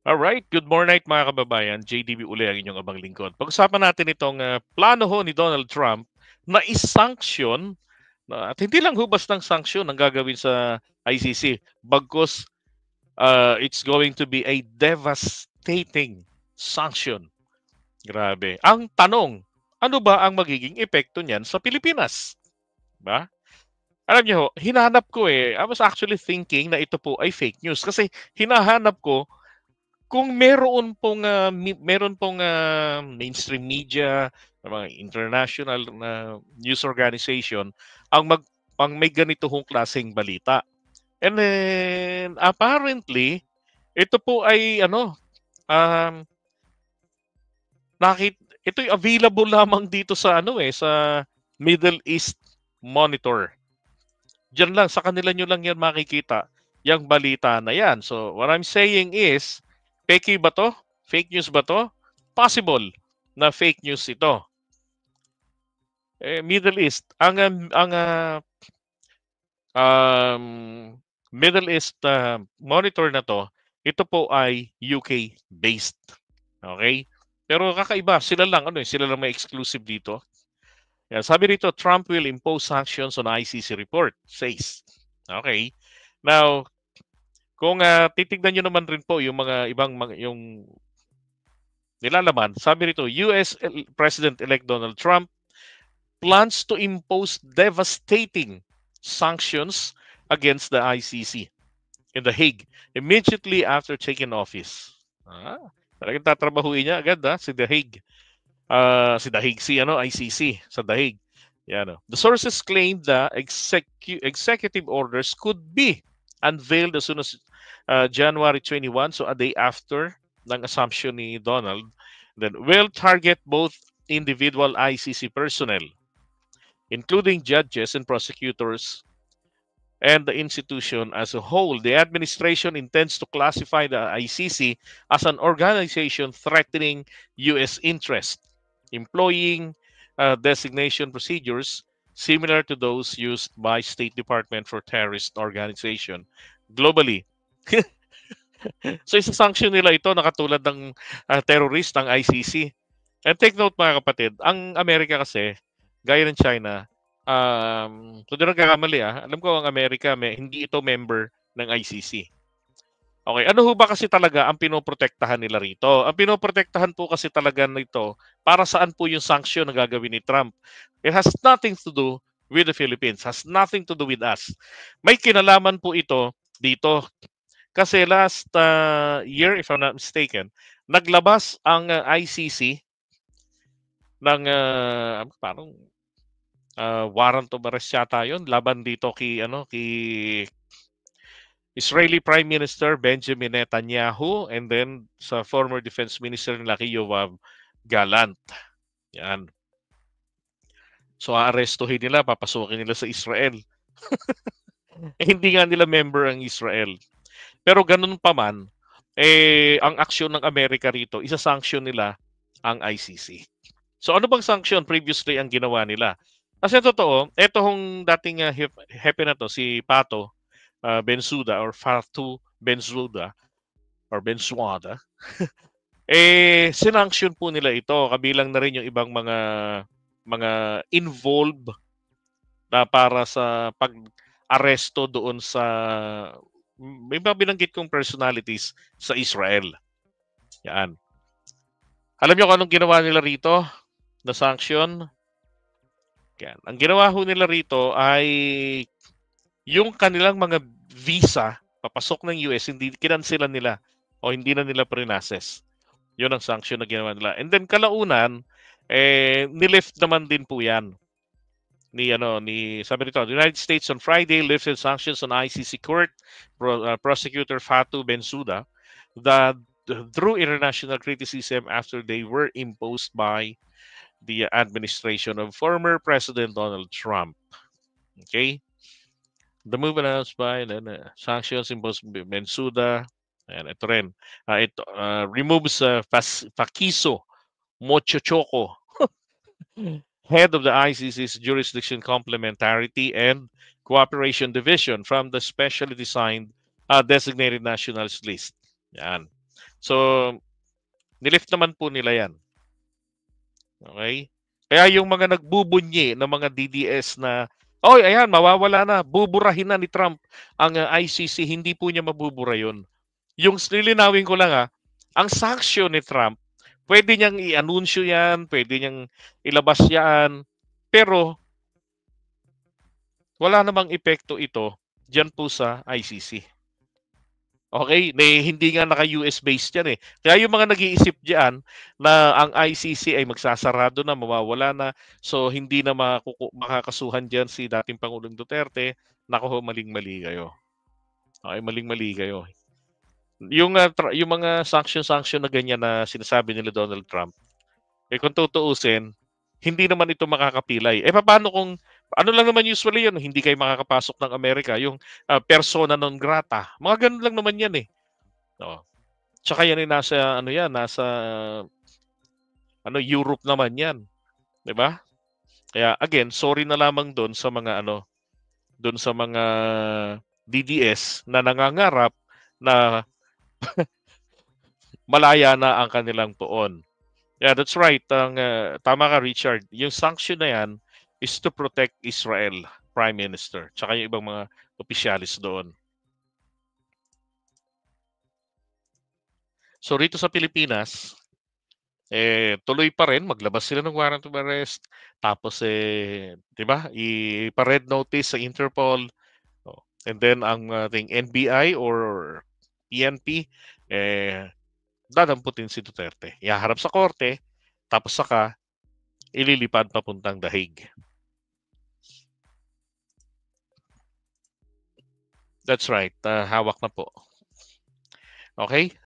Alright, good morning mga kababayan. JDB uli ang inyong abang lingkod. Pag-usapan natin itong plano ho ni Donald Trump na isanksyon at hindi lang hubas ng sanksyon ang gagawin sa ICC, bagkus it's going to be a devastating sanction. Grabe. Ang tanong, ano ba ang magiging epekto niyan sa Pilipinas? Ba? Alam niyo ho, hinahanap ko I was actually thinking na ito po ay fake news kasi hinahanap ko kung meron pong mainstream media, mga international na news organization ang may ganito hong klaseng balita. And then apparently ito po ay um ito'y available lamang dito sa sa Middle East Monitor. Diyan lang sa kanila nyo lang yan makikita yung balita na yan. So what I'm saying is, peki ba to? Fake news ba to? Possible na fake news ito. Middle East, um, Middle East monitor na to, ito po ay UK based. Okay? Pero kakaiba, sila lang may exclusive dito. Yeah, sabi rito, Trump will impose sanctions on ICC report, says. Okay. Now, kung titignan nyo naman rin po yung mga ibang yung nilalaman, sabi rito, US President-elect Donald Trump plans to impose devastating sanctions against the ICC in The Hague immediately after taking office. Talagang tatrabahuin niya agad si The Hague. Si The Hague, ICC sa The Hague. Yan, The sources claim the executive orders could be unveiled as soon as January 21, so a day after ng assumption ni Donald. Then will target both individual ICC personnel, including judges and prosecutors, and the institution as a whole. The administration intends to classify the ICC as an organization threatening U.S. interest, employing designation procedures similar to those used by State Department for terrorist organization globally. So isa-sanction nila ito na katulad ng terrorist ng ICC. And take note mga kapatid, ang Amerika kasi, gaya ng China, kung di nagkakamali alam ko ang Amerika, hindi ito member ng ICC. Okay, ano ho ba kasi talaga ang pinoprotektahan nila rito? Ang pinoprotektahan po kasi talaga nito, para saan po yung sanction na gagawin ni Trump? It has nothing to do with the Philippines, has nothing to do with us. May kinalaman po ito dito. Kasi last year, if I'm not mistaken, naglabas ang ICC ng parang warrant of arrest yata yun laban dito kay Israeli Prime Minister Benjamin Netanyahu and then sa former Defense Minister nila kay Yoav Gallant. Yan. So aarestuhin nila, papasukin nila sa Israel. Hindi nga nila member ang Israel. Pero ganun pa man, ang aksyon ng Amerika rito, isa-sanction nila ang ICC. So ano bang sanction previously ang ginawa nila? Kasi totoo, etong dating hepe na to, si Pato Bensuda or Fatu Bensuda or Bensuada, sinanction po nila ito. Kabilang na rin yung ibang mga involved na para sa pag-aresto doon sa may mga binanggit kong personalities sa Israel. Yan. Alam niyo kung anong ginawa nila rito na sanction? Yan. Ang ginawa ho nila rito ay yung kanilang mga visa papasok ng US, hindi kinansilan nila o hindi na nila prinases. Yun ang sanction na ginawa nila. And then kalaunan, nilift naman din po yan ni sabi nito, the United States on Friday lifted sanctions on ICC court prosecutor Fatu Bensuda that drew international criticism after they were imposed by the administration of former President Donald Trump. Okay? The move announced by sanctions imposed by Bensuda, and ito rin, removes Fakiso Mochochoco, head of the ICC's Jurisdiction Complementarity and Cooperation Division from the specially designed designated nationals list. Yan. So, nilift naman po nila yan. Okay? Kaya yung mga nagbubunyi ng mga DDS na, oy, ayan, mawawala na, buburahin na ni Trump ang ICC, hindi po niya mabubura yun. Yung lilinawin ko lang ang sanction ni Trump, pwede niyang i-anunsyo yan, pwede niyang ilabas yan, pero wala namang epekto ito dyan po sa ICC. Okay, hindi nga naka-US based yan eh. Kaya yung mga nag-iisip diyan na ang ICC ay magsasarado na, mawawala na, so hindi na makakasuhan diyan si dating Pangulong Duterte, naku, maling-mali kayo. Okay, maling-mali kayo. Yung mga sanction na ganyan na sinasabi nila Donald Trump, kung tutuusin, hindi naman ito makakapilay. Paano kung ano lang naman usually yun, hindi kayo makakapasok ng Amerika, yung persona non grata. Mga ganun lang naman yan eh. Oo. Tsaka yan ay nasa Europe naman yan, 'di ba? Kaya again, sorry na lamang doon sa mga doon sa mga DDS na nangangarap na malaya na ang kanilang poon. Yeah, that's right. Tama ka, Richard. Yung sanction na yan is to protect Israel, Prime Minister, tsaka yung ibang mga opisyalis doon. So rito sa Pilipinas, tuloy pa rin, maglabas sila ng warrant of arrest, tapos 'di ba, ipa-red notice sa Interpol, and then ang ating NBI or PNP, dadamputin si Duterte. Ihaharap sa korte, tapos saka ililipad papuntang The Hague. That's right, hawak na po. Okay?